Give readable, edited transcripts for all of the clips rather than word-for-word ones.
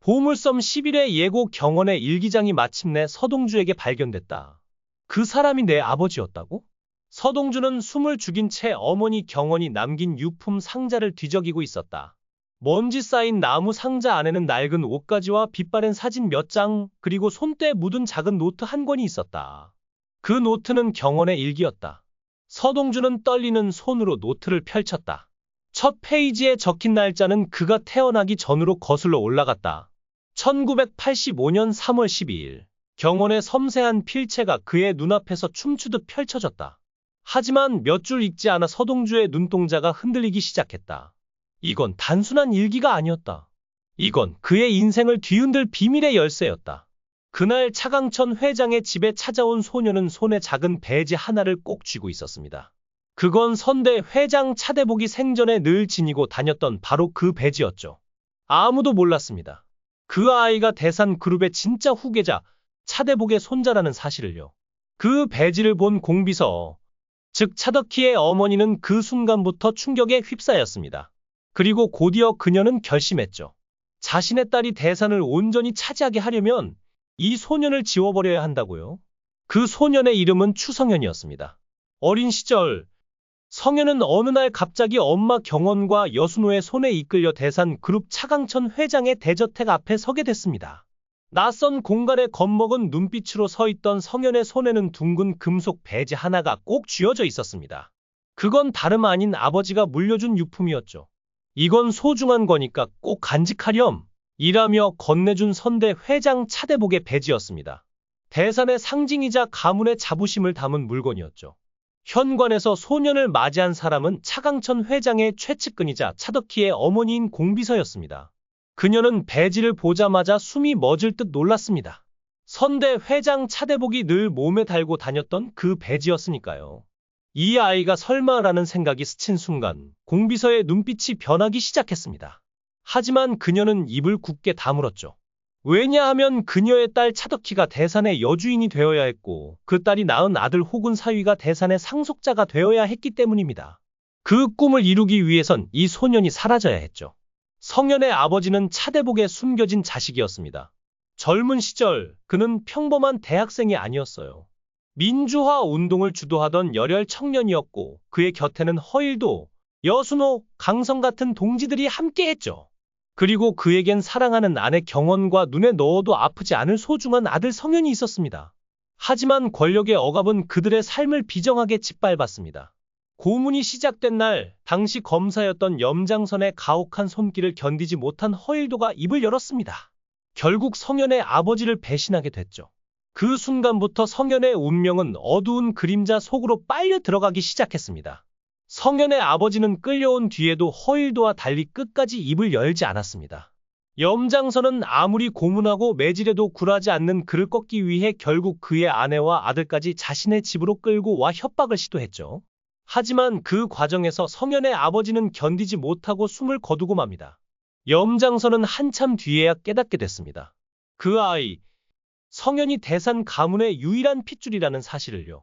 보물섬 11회 예고 경원의 일기장이 마침내 서동주에게 발견됐다. 그 사람이 내 아버지였다고? 서동주는 숨을 죽인 채 어머니 경원이 남긴 유품 상자를 뒤적이고 있었다. 먼지 쌓인 나무 상자 안에는 낡은 옷가지와 빛바랜 사진 몇 장, 그리고 손때에 묻은 작은 노트 한 권이 있었다. 그 노트는 경원의 일기였다. 서동주는 떨리는 손으로 노트를 펼쳤다. 첫 페이지에 적힌 날짜는 그가 태어나기 전으로 거슬러 올라갔다. 1985년 3월 12일. 경원의 섬세한 필체가 그의 눈앞에서 춤추듯 펼쳐졌다. 하지만 몇 줄 읽지 않아 서동주의 눈동자가 흔들리기 시작했다. 이건 단순한 일기가 아니었다. 이건 그의 인생을 뒤흔들 비밀의 열쇠였다. 그날 차강천 회장의 집에 찾아온 소녀는 손에 작은 배지 하나를 꼭 쥐고 있었습니다. 그건 선대 회장 차대복이 생전에 늘 지니고 다녔던 바로 그 배지였죠. 아무도 몰랐습니다. 그 아이가 대산그룹의 진짜 후계자, 차대복의 손자라는 사실을요. 그 배지를 본 공비서, 즉 차덕희의 어머니는 그 순간부터 충격에 휩싸였습니다. 그리고 곧이어 그녀는 결심했죠. 자신의 딸이 대산을 온전히 차지하게 하려면 이 소년을 지워버려야 한다고요. 그 소년의 이름은 추성현이었습니다. 어린 시절, 성현은 어느 날 갑자기 엄마 경원과 여순호의 손에 이끌려 대산그룹 차강천 회장의 대저택 앞에 서게 됐습니다. 낯선 공간에 겁먹은 눈빛으로 서 있던 성현의 손에는 둥근 금속 배지 하나가 꼭 쥐어져 있었습니다. 그건 다름 아닌 아버지가 물려준 유품이었죠. 이건 소중한 거니까 꼭 간직하렴 이라며 건네준 선대 회장 차대복의 배지였습니다. 대산의 상징이자 가문의 자부심을 담은 물건이었죠. 현관에서 소년을 맞이한 사람은 차강천 회장의 최측근이자 차덕희의 어머니인 공비서였습니다. 그녀는 배지를 보자마자 숨이 멎을 듯 놀랐습니다. 선대 회장 차대복이 늘 몸에 달고 다녔던 그 배지였으니까요. 이 아이가 설마라는 생각이 스친 순간 공비서의 눈빛이 변하기 시작했습니다. 하지만 그녀는 입을 굳게 다물었죠. 왜냐하면 그녀의 딸 차덕희가 대산의 여주인이 되어야 했고 그 딸이 낳은 아들 혹은 사위가 대산의 상속자가 되어야 했기 때문입니다. 그 꿈을 이루기 위해선 이 소년이 사라져야 했죠. 성현의 아버지는 차대복의 숨겨진 자식이었습니다. 젊은 시절 그는 평범한 대학생이 아니었어요. 민주화 운동을 주도하던 열혈 청년이었고 그의 곁에는 허일도, 여순호, 강성 같은 동지들이 함께했죠. 그리고 그에겐 사랑하는 아내 경원과 눈에 넣어도 아프지 않을 소중한 아들 성현이 있었습니다. 하지만 권력의 억압은 그들의 삶을 비정하게 짓밟았습니다. 고문이 시작된 날, 당시 검사였던 염장선의 가혹한 손길을 견디지 못한 허일도가 입을 열었습니다. 결국 성현의 아버지를 배신하게 됐죠. 그 순간부터 성현의 운명은 어두운 그림자 속으로 빨려 들어가기 시작했습니다. 성현의 아버지는 끌려온 뒤에도 허일도와 달리 끝까지 입을 열지 않았습니다. 염장선은 아무리 고문하고 매질해도 굴하지 않는 그를 꺾기 위해 결국 그의 아내와 아들까지 자신의 집으로 끌고 와 협박을 시도했죠. 하지만 그 과정에서 성현의 아버지는 견디지 못하고 숨을 거두고 맙니다. 염장선은 한참 뒤에야 깨닫게 됐습니다. 그 아이, 성현이 대산 가문의 유일한 핏줄이라는 사실을요.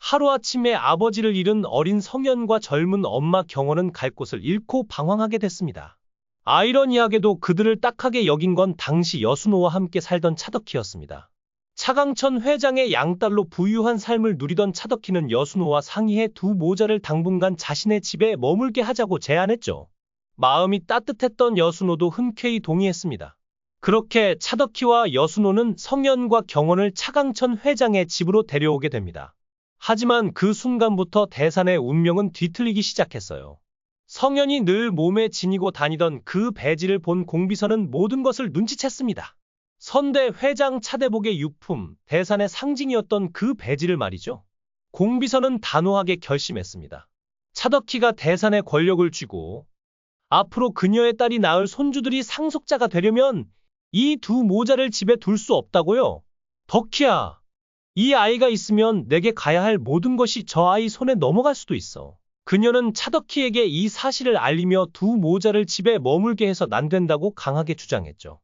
하루아침에 아버지를 잃은 어린 성현과 젊은 엄마 경원은 갈 곳을 잃고 방황하게 됐습니다. 아이러니하게도 그들을 딱하게 여긴 건 당시 여순호와 함께 살던 차덕희였습니다. 차강천 회장의 양딸로 부유한 삶을 누리던 차덕희는 여순호와 상의해 두 모자를 당분간 자신의 집에 머물게 하자고 제안했죠. 마음이 따뜻했던 여순호도 흔쾌히 동의했습니다. 그렇게 차덕희와 여순호는 성현과 경원을 차강천 회장의 집으로 데려오게 됩니다. 하지만 그 순간부터 대산의 운명은 뒤틀리기 시작했어요. 성현이 늘 몸에 지니고 다니던 그 배지를 본 공비서는 모든 것을 눈치챘습니다. 선대 회장 차대복의 유품, 대산의 상징이었던 그 배지를 말이죠. 공비서는 단호하게 결심했습니다. 차덕희가 대산의 권력을 쥐고 앞으로 그녀의 딸이 낳을 손주들이 상속자가 되려면 이 두 모자를 집에 둘 수 없다고요. 덕희야, 이 아이가 있으면 내게 가야 할 모든 것이 저 아이 손에 넘어갈 수도 있어. 그녀는 차덕희에게 이 사실을 알리며 두 모자를 집에 머물게 해서 안 된다고 강하게 주장했죠.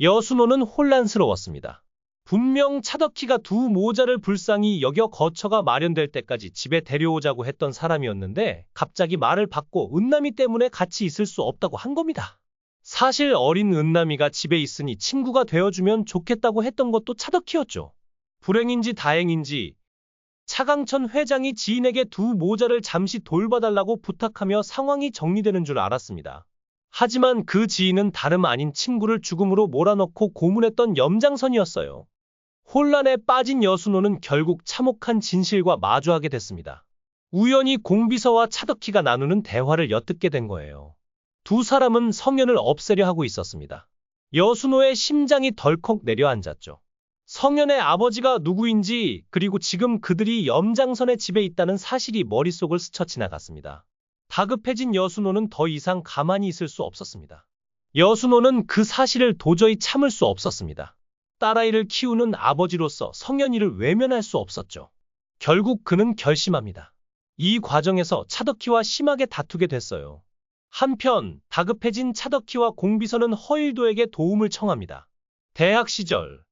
여순호는 혼란스러웠습니다. 분명 차덕희가 두 모자를 불쌍히 여겨 거처가 마련될 때까지 집에 데려오자고 했던 사람이었는데 갑자기 말을 바꿔 은남이 때문에 같이 있을 수 없다고 한 겁니다. 사실 어린 은남이가 집에 있으니 친구가 되어주면 좋겠다고 했던 것도 차덕희였죠. 불행인지 다행인지 차강천 회장이 지인에게 두 모자를 잠시 돌봐달라고 부탁하며 상황이 정리되는 줄 알았습니다. 하지만 그 지인은 다름 아닌 친구를 죽음으로 몰아넣고 고문했던 염장선이었어요. 혼란에 빠진 여순호는 결국 참혹한 진실과 마주하게 됐습니다. 우연히 공비서와 차덕희가 나누는 대화를 엿듣게 된 거예요. 두 사람은 성현을 없애려 하고 있었습니다. 여순호의 심장이 덜컥 내려앉았죠. 성현의 아버지가 누구인지 그리고 지금 그들이 염장선의 집에 있다는 사실이 머릿속을 스쳐 지나갔습니다. 다급해진 여순호는 더 이상 가만히 있을 수 없었습니다. 여순호는 그 사실을 도저히 참을 수 없었습니다. 딸아이를 키우는 아버지로서 성현이를 외면할 수 없었죠. 결국 그는 결심합니다. 이 과정에서 차덕희와 심하게 다투게 됐어요. 한편 다급해진 차덕희와 공비서는 허일도에게 도움을 청합니다. 대학 시절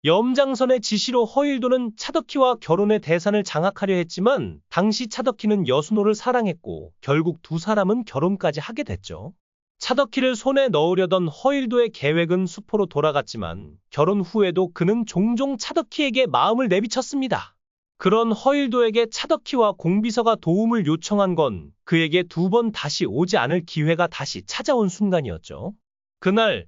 염장선의 지시로 허일도는 차덕희와 결혼의 대산을 장악하려 했지만 당시 차덕희는 여순호를 사랑했고 결국 두 사람은 결혼까지 하게 됐죠. 차덕희를 손에 넣으려던 허일도의 계획은 수포로 돌아갔지만 결혼 후에도 그는 종종 차덕희에게 마음을 내비쳤습니다. 그런 허일도에게 차덕희와 공비서가 도움을 요청한 건 그에게 두 번 다시 오지 않을 기회가 다시 찾아온 순간이었죠. 그날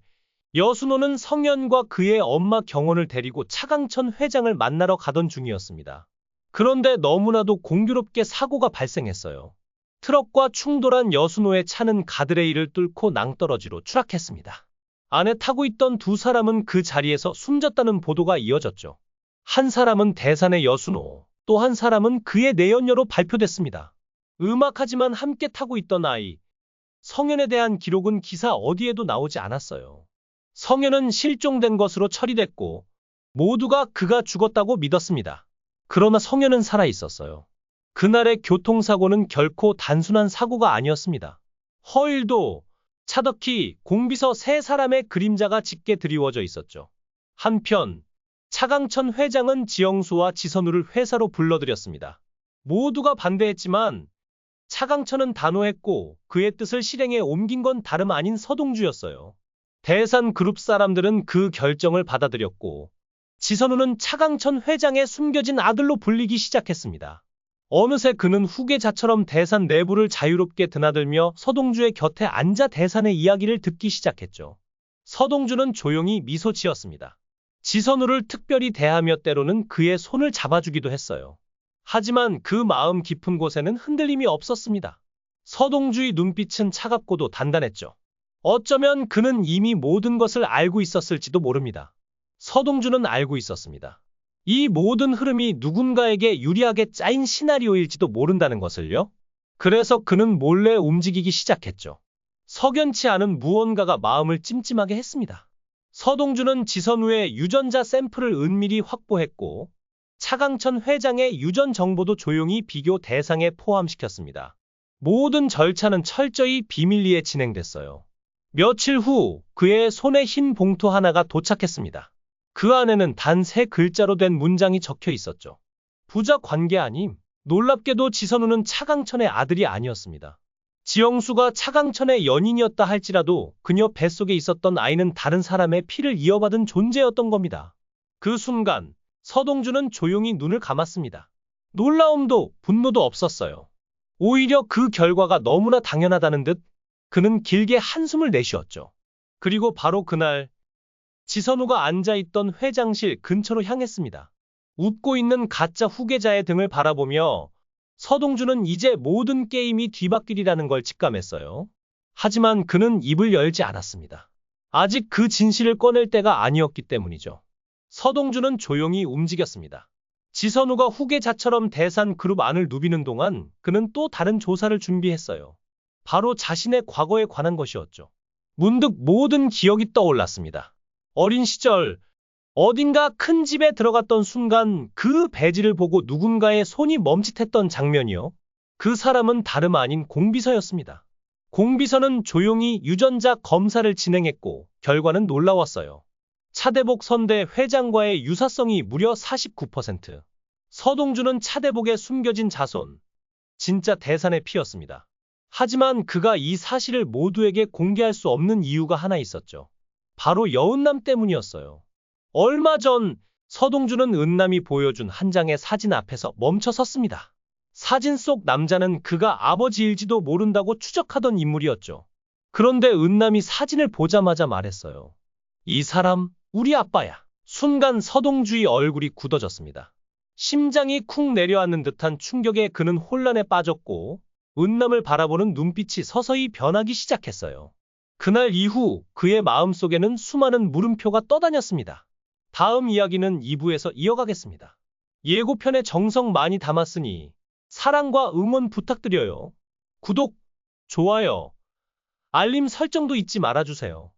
여순호는 성현과 그의 엄마 경원을 데리고 차강천 회장을 만나러 가던 중이었습니다. 그런데 너무나도 공교롭게 사고가 발생했어요. 트럭과 충돌한 여순호의 차는 가드레일을 뚫고 낭떠러지로 추락했습니다. 안에 타고 있던 두 사람은 그 자리에서 숨졌다는 보도가 이어졌죠. 한 사람은 대산의 여순호, 또 한 사람은 그의 내연녀로 발표됐습니다. 음악하지만 함께 타고 있던 아이, 성현에 대한 기록은 기사 어디에도 나오지 않았어요. 성현은 실종된 것으로 처리됐고 모두가 그가 죽었다고 믿었습니다. 그러나 성현은 살아 있었어요. 그날의 교통사고는 결코 단순한 사고가 아니었습니다. 허일도, 차덕희, 공비서 세 사람의 그림자가 짙게 드리워져 있었죠. 한편 차강천 회장은 지영수와 지선우를 회사로 불러들였습니다. 모두가 반대했지만 차강천은 단호했고 그의 뜻을 실행에 옮긴 건 다름 아닌 서동주였어요. 대산그룹 사람들은 그 결정을 받아들였고 지선우는 차강천 회장의 숨겨진 아들로 불리기 시작했습니다. 어느새 그는 후계자처럼 대산 내부를 자유롭게 드나들며 서동주의 곁에 앉아 대산의 이야기를 듣기 시작했죠. 서동주는 조용히 미소 지었습니다. 지선우를 특별히 대하며 때로는 그의 손을 잡아주기도 했어요. 하지만 그 마음 깊은 곳에는 흔들림이 없었습니다. 서동주의 눈빛은 차갑고도 단단했죠. 어쩌면 그는 이미 모든 것을 알고 있었을지도 모릅니다. 서동주는 알고 있었습니다. 이 모든 흐름이 누군가에게 유리하게 짜인 시나리오일지도 모른다는 것을요. 그래서 그는 몰래 움직이기 시작했죠. 석연치 않은 무언가가 마음을 찜찜하게 했습니다. 서동주는 지선우의 유전자 샘플을 은밀히 확보했고 차강천 회장의 유전 정보도 조용히 비교 대상에 포함시켰습니다. 모든 절차는 철저히 비밀리에 진행됐어요. 며칠 후 그의 손에 흰 봉투 하나가 도착했습니다. 그 안에는 단 3글자로 된 문장이 적혀 있었죠. 부자 관계 아님. 놀랍게도 지선우는 차강천의 아들이 아니었습니다. 지영수가 차강천의 연인이었다 할지라도 그녀 뱃속에 있었던 아이는 다른 사람의 피를 이어받은 존재였던 겁니다. 그 순간 서동주는 조용히 눈을 감았습니다. 놀라움도 분노도 없었어요. 오히려 그 결과가 너무나 당연하다는 듯 그는 길게 한숨을 내쉬었죠. 그리고 바로 그날 지선우가 앉아있던 회장실 근처로 향했습니다. 웃고 있는 가짜 후계자의 등을 바라보며 서동주는 이제 모든 게임이 뒤바뀌리라는 걸 직감했어요. 하지만 그는 입을 열지 않았습니다. 아직 그 진실을 꺼낼 때가 아니었기 때문이죠. 서동주는 조용히 움직였습니다. 지선우가 후계자처럼 대산그룹 안을 누비는 동안 그는 또 다른 조사를 준비했어요. 바로 자신의 과거에 관한 것이었죠. 문득 모든 기억이 떠올랐습니다. 어린 시절 어딘가 큰 집에 들어갔던 순간 그 배지를 보고 누군가의 손이 멈칫했던 장면이요. 그 사람은 다름 아닌 공비서였습니다. 공비서는 조용히 유전자 검사를 진행했고 결과는 놀라웠어요. 차대복 선대 회장과의 유사성이 무려 49%. 서동주는 차대복의 숨겨진 자손, 진짜 대산의 피였습니다. 하지만 그가 이 사실을 모두에게 공개할 수 없는 이유가 하나 있었죠. 바로 여은남 때문이었어요. 얼마 전 서동주는 은남이 보여준 한 장의 사진 앞에서 멈춰 섰습니다. 사진 속 남자는 그가 아버지일지도 모른다고 추적하던 인물이었죠. 그런데 은남이 사진을 보자마자 말했어요. 이 사람 우리 아빠야. 순간 서동주의 얼굴이 굳어졌습니다. 심장이 쿵 내려앉는 듯한 충격에 그는 혼란에 빠졌고 은남을 바라보는 눈빛이 서서히 변하기 시작했어요. 그날 이후 그의 마음속에는 수많은 물음표가 떠다녔습니다. 다음 이야기는 2부에서 이어가겠습니다. 예고편에 정성 많이 담았으니 사랑과 응원 부탁드려요. 구독, 좋아요, 알림 설정도 잊지 말아주세요.